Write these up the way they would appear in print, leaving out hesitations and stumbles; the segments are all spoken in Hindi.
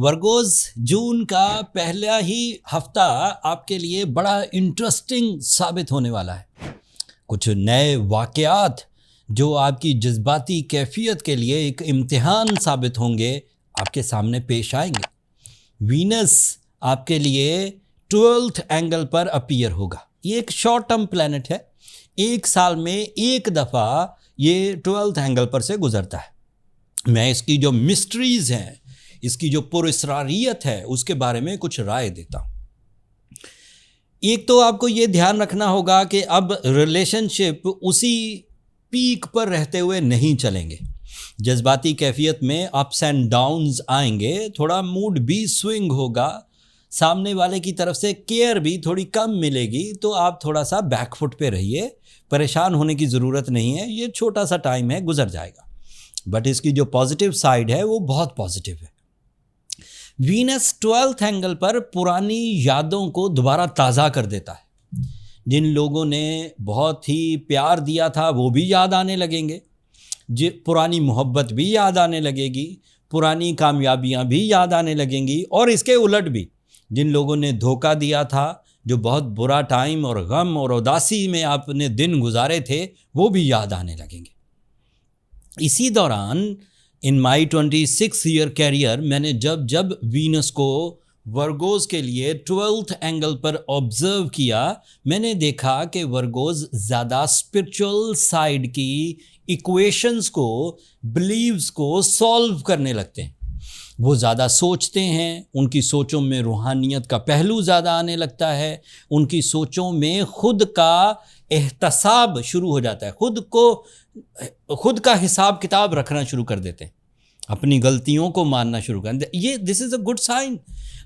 वर्गोस, जून का पहला ही हफ्ता आपके लिए बड़ा इंटरेस्टिंग साबित होने वाला है। कुछ नए वाक़यात जो आपकी जज्बाती कैफियत के लिए एक इम्तिहान साबित होंगे आपके सामने पेश आएंगे। वीनस आपके लिए 12th एंगल पर अपीयर होगा। ये एक शॉर्ट टर्म प्लैनेट है, एक साल में एक दफ़ा ये 12th एंगल पर से गुजरता है। मैं इसकी जो मिस्ट्रीज़ हैं, इसकी जो पुरस्रारियत है, उसके बारे में कुछ राय देता हूँ। एक तो आपको ये ध्यान रखना होगा कि अब रिलेशनशिप उसी पीक पर रहते हुए नहीं चलेंगे। जज्बाती कैफियत में अप्स एंड डाउन्स आएंगे, थोड़ा मूड भी स्विंग होगा, सामने वाले की तरफ से केयर भी थोड़ी कम मिलेगी, तो आप थोड़ा सा बैकफुट पे रहिए। परेशान होने की ज़रूरत नहीं है, ये छोटा सा टाइम है, गुजर जाएगा। बट इसकी जो पॉजिटिव साइड है वो बहुत पॉजिटिव है। वीनस 12th एंगल पर पुरानी यादों को दोबारा ताज़ा कर देता है। जिन लोगों ने बहुत ही प्यार दिया था वो भी याद आने लगेंगे, पुरानी मोहब्बत भी याद आने लगेगी, पुरानी कामयाबियां भी याद आने लगेंगी। और इसके उलट भी जिन लोगों ने धोखा दिया था, जो बहुत बुरा टाइम और गम और उदासी में आपने दिन गुजारे थे, वो भी याद आने लगेंगे। इसी दौरान इन माई 26 ईयर कैरियर मैंने जब जब वीनस को वर्गोस के लिए 12th एंगल पर ऑब्जर्व किया, मैंने देखा कि वर्गोस ज़्यादा स्पिरिचुअल साइड की इक्वेशंस को, बिलीव्स को सॉल्व करने लगते हैं। वो ज़्यादा सोचते हैं, उनकी सोचों में रूहानियत का पहलू ज़्यादा आने लगता है, उनकी सोचों में खुद का एहतसाब शुरू हो जाता है, खुद का हिसाब किताब रखना शुरू कर देते हैं, अपनी गलतियों को मानना शुरू कर देते। ये this is a good sign.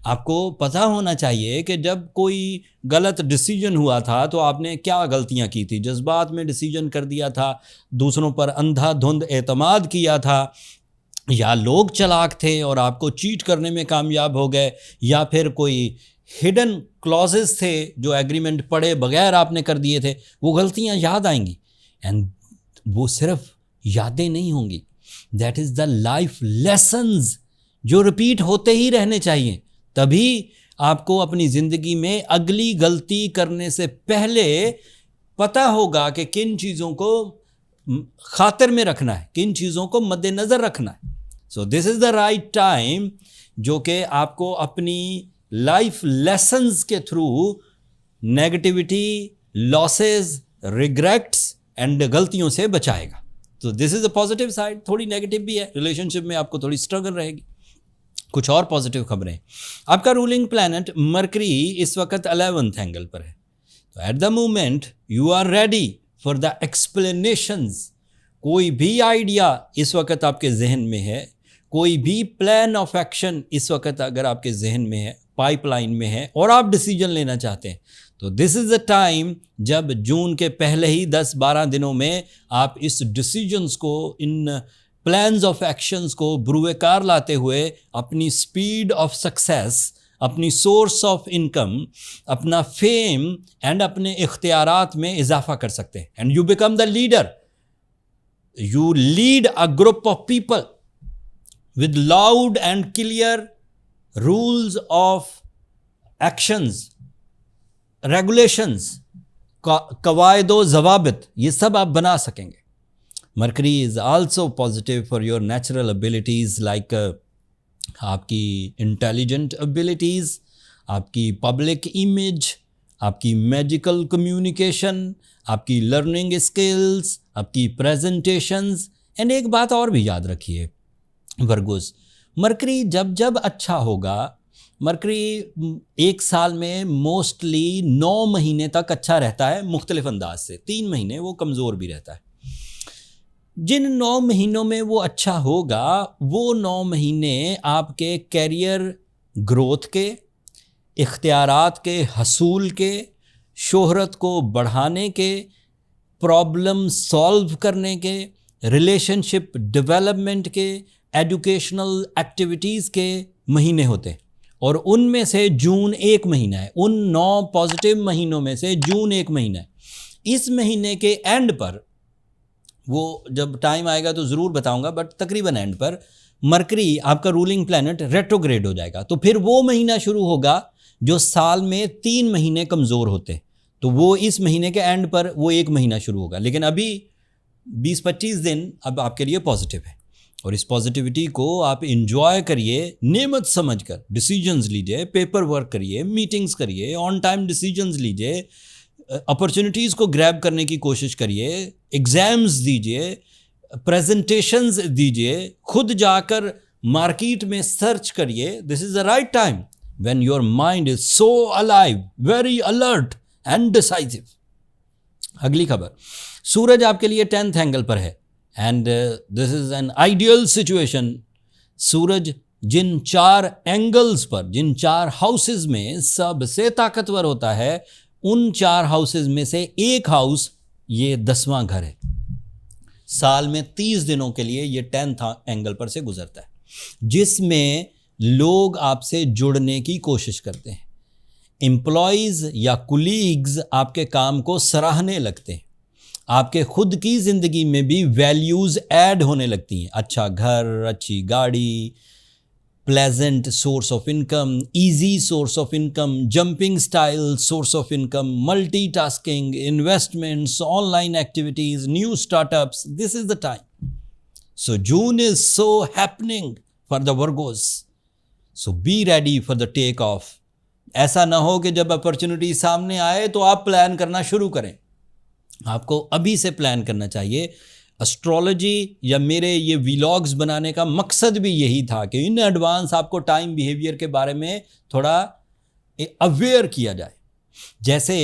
आपको पता होना चाहिए कि जब कोई गलत डिसीजन हुआ था तो आपने क्या गलतियां की थी। जज्बात में डिसीजन कर दिया था, दूसरों पर अंधाधुंध एतमाद किया था, या लोग चालाक थे और आपको चीट करने में कामयाब हो गए, या फिर कोई हिडन क्लॉजेस थे जो एग्रीमेंट पढ़े बगैर आपने कर दिए थे। वो गलतियां याद आएंगी, एंड वो सिर्फ यादें नहीं होंगी, that is the life lessons जो रिपीट होते ही रहने चाहिए। तभी आपको अपनी ज़िंदगी में अगली गलती करने से पहले पता होगा कि किन चीज़ों को खातिर में रखना है, किन चीज़ों को मद्देनज़र रखना है। So this is the right time जो कि आपको अपनी लाइफ लेसन्स के through negativity, losses, regrets and गलतियों से बचाएगा। तो this is a positive side. थोड़ी नेगेटिव भी है, रिलेशनशिप में आपको थोड़ी स्ट्रगल रहेगी। कुछ और पॉजिटिव खबरें, आपका रूलिंग प्लैनेट मरकरी इस वक्त 11th एंगल पर है। तो at the moment you are ready for the explanations. कोई भी आइडिया इस वक्त आपके जहन में है, कोई भी प्लान ऑफ एक्शन इस वक्त अगर आपके जहन में है, पाइपलाइन में है, और आप डिसीजन लेना चाहते हैं, तो दिस इज़ द टाइम जब जून के पहले ही 10-12 दिनों में आप इस डिसीजंस को, इन प्लान्स ऑफ एक्शंस को बुरुएकार लाते हुए अपनी स्पीड ऑफ सक्सेस, अपनी सोर्स ऑफ इनकम, अपना फेम एंड अपने इख्तियारात में इजाफा कर सकते हैं। And you become the leader. You lead a group of people with loud and clear rules of actions, regulations, कवायदो ज़वाबित, ये सब आप बना सकेंगे। Mercury is also positive for your natural abilities, like आपकी इंटेलिजेंट एबिलिटीज़, आपकी पब्लिक इमेज, आपकी मैजिकल कम्युनिकेशन, आपकी लर्निंग स्किल्स, आपकी प्रेजेंटेशंस। एंड एक बात और भी याद रखिए वर्गोस, मरकरी जब जब अच्छा होगा, मरकरी एक साल में मोस्टली 9 महीने तक अच्छा रहता है मुख्तलिफ अंदाज से। 3 महीने वो कमज़ोर भी रहता है। जिन 9 महीनों में वो अच्छा होगा, वो 9 महीने आपके कैरियर ग्रोथ के, इख्तियारात के हसूल के, शोहरत को बढ़ाने के, प्रॉब्लम सॉल्व करने के, रिलेशनशिप डेवलपमेंट के, एजुकेशनल एक्टिविटीज़ के महीने होते हैं। और उनमें से जून एक महीना है। उन 9 पॉजिटिव महीनों में से जून एक महीना है। इस महीने के एंड पर वो जब टाइम आएगा तो ज़रूर बताऊंगा, बट तकरीबन एंड पर मरकरी आपका रूलिंग प्लैनेट रेट्रोग्रेड हो जाएगा। तो फिर वो महीना शुरू होगा जो साल में 3 महीने कमज़ोर होते, तो वो इस महीने के एंड पर वो 1 महीना शुरू होगा। लेकिन अभी 20-25 दिन अब आपके लिए पॉजिटिव है, और इस पॉजिटिविटी को आप इंजॉय करिए, नेमत समझकर डिसीजंस लीजिए, पेपर वर्क करिए, मीटिंग्स करिए, ऑन टाइम डिसीजंस लीजिए, अपॉर्चुनिटीज़ को ग्रैब करने की कोशिश करिए, एग्ज़ाम्स दीजिए, प्रेजेंटेशंस दीजिए, खुद जाकर मार्केट में सर्च करिए। This is the right time when your mind is so alive, very alert and decisive. अगली खबर, सूरज आपके लिए 10th एंगल पर है, and this is an ideal situation. सूरज जिन 4 एंगल्स पर, जिन 4 हाउसेज में सबसे ताकतवर होता है, उन 4 हाउसेज में से एक हाउस ये 10वां घर है। साल में 30 दिनों के लिए ये 10th एंगल पर से गुजरता है, जिसमें लोग आपसे जुड़ने की कोशिश करते हैं। एम्प्लॉयज़ या कुलीग्स आपके काम को सराहने लगते हैं, आपके खुद की ज़िंदगी में भी वैल्यूज़ ऐड होने लगती हैं। अच्छा घर, अच्छी गाड़ी, pleasant source of income, easy source of income, jumping style source of income, multitasking, investments, online activities, new startups. This is the time. So June is so happening for the Virgos, so be ready for the take off. ऐसा ना हो कि जब अपॉर्चुनिटी सामने आए तो आप प्लान करना शुरू करें। आपको अभी से प्लान करना चाहिए। एस्ट्रोलॉजी या मेरे ये व्लॉग्स बनाने का मकसद भी यही था कि इन एडवांस आपको टाइम बिहेवियर के बारे में थोड़ा अवेयर किया जाए। जैसे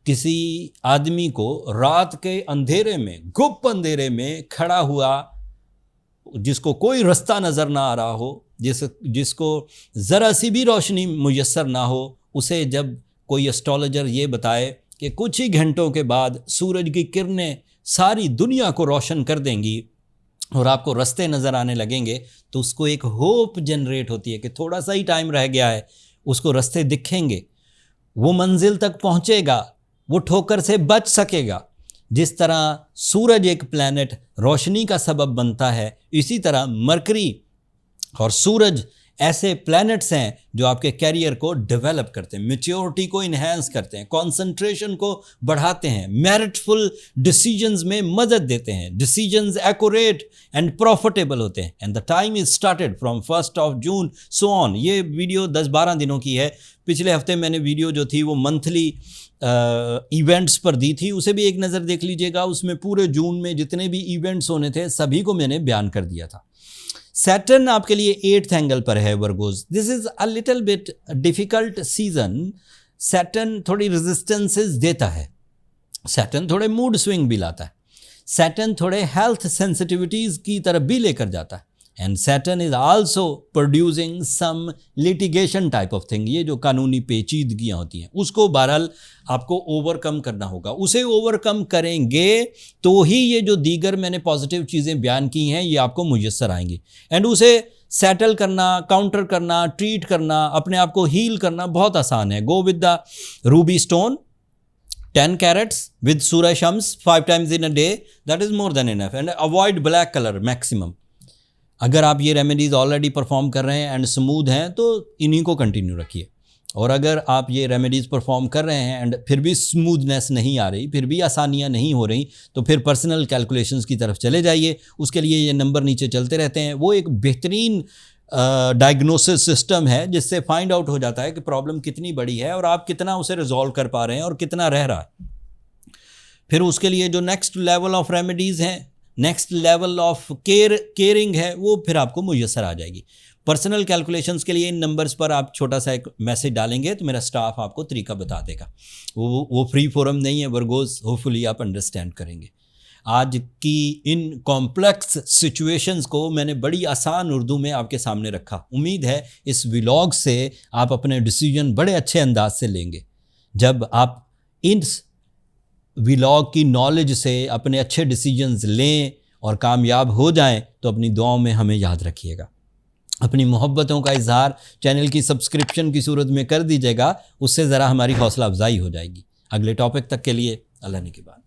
किसी आदमी को रात के अंधेरे में, गुप्त अंधेरे में खड़ा हुआ, जिसको कोई रास्ता नज़र ना आ रहा हो, जिसको ज़रा सी भी रोशनी मुयस्सर ना हो, उसे जब कोई एस्ट्रोलॉजर ये बताए कि कुछ ही घंटों के बाद सूरज की किरणें सारी दुनिया को रोशन कर देंगी और आपको रास्ते नज़र आने लगेंगे, तो उसको एक होप जनरेट होती है कि थोड़ा सा ही टाइम रह गया है, उसको रास्ते दिखेंगे, वो मंजिल तक पहुंचेगा, वो ठोकर से बच सकेगा। जिस तरह सूरज एक प्लैनेट रोशनी का सबब बनता है, इसी तरह मरकरी और सूरज ऐसे प्लैनेट्स हैं जो आपके कैरियर को डेवलप करते हैं, मैच्योरिटी को इन्हेंस करते हैं, कंसंट्रेशन को बढ़ाते हैं, मेरिटफुल डिसीजंस में मदद देते हैं, डिसीजंस एक्यूरेट एंड प्रॉफिटेबल होते हैं। And the time is started from 1st of June so on. ये वीडियो 10-12 दिनों की है। पिछले हफ्ते मैंने वीडियो जो थी वो मंथली इवेंट्स पर दी थी, उसे भी एक नज़र देख लीजिएगा। उसमें पूरे जून में जितने भी इवेंट्स होने थे सभी को मैंने बयान कर दिया था। सैटर्न आपके लिए 8th एंगल पर है Virgos. This is a little bit difficult season. Saturn थोड़ी रेजिस्टेंसेस देता है, सैटर्न थोड़े मूड स्विंग भी लाता है, सैटर्न थोड़े हेल्थ सेंसिटिविटीज़ की तरफ भी लेकर जाता है। And Saturn is also producing some litigation type of thing. ये जो कानूनी पेचीदगियाँ होती हैं उसको बहरहाल आपको ओवरकम करना होगा। उसे ओवरकम करेंगे तो ही ये जो दीगर मैंने पॉजिटिव चीज़ें बयान की हैं ये आपको मुयस्सर आएंगी। एंड उसे सेटल करना, काउंटर करना, ट्रीट करना, अपने आप को हील करना बहुत आसान है। Go with the ruby stone 10 carats with सूरज शम्स 5 times in a day, that is more than enough. And avoid black color maximum. अगर आप ये रेमेडीज़ ऑलरेडी परफॉर्म कर रहे हैं एंड स्मूथ हैं तो इन्हीं को कंटिन्यू रखिए। और अगर आप ये रेमेडीज़ परफॉर्म कर रहे हैं एंड फिर भी स्मूथनेस नहीं आ रही, फिर भी आसानियाँ नहीं हो रही, तो फिर पर्सनल कैलकुलेशंस की तरफ चले जाइए। उसके लिए ये नंबर नीचे चलते रहते हैं। वो एक बेहतरीन डायग्नोसिस सिस्टम है जिससे फाइंड आउट हो जाता है कि प्रॉब्लम कितनी बड़ी है और आप कितना उसे रिजॉल्व कर पा रहे हैं और कितना रह रहा है। फिर उसके लिए जो नेक्स्ट लेवल ऑफ रेमेडीज़ हैं, नेक्स्ट लेवल ऑफ केयरिंग है, वो फिर आपको मुयस्सर आ जाएगी। पर्सनल कैलकुलेशंस के लिए इन नंबर्स पर आप छोटा सा एक मैसेज डालेंगे तो मेरा स्टाफ आपको तरीका बता देगा। वो फ्री फोरम नहीं है वर्गोज, होपफुली आप अंडरस्टैंड करेंगे। आज की इन कॉम्प्लेक्स सिचुएशंस को मैंने बड़ी आसान उर्दू में आपके सामने रखा। उम्मीद है इस व्लॉग से आप अपने डिसीजन बड़े अच्छे अंदाज से लेंगे। जब आप इस व्लॉग की नॉलेज से अपने अच्छे डिसीजंस लें और कामयाब हो जाएं तो अपनी दुआओं में हमें याद रखिएगा। अपनी मोहब्बतों का इजहार चैनल की सब्सक्रिप्शन की सूरत में कर दीजिएगा, उससे ज़रा हमारी हौसला अफजाई हो जाएगी। अगले टॉपिक तक के लिए अल्लाह ने की बात।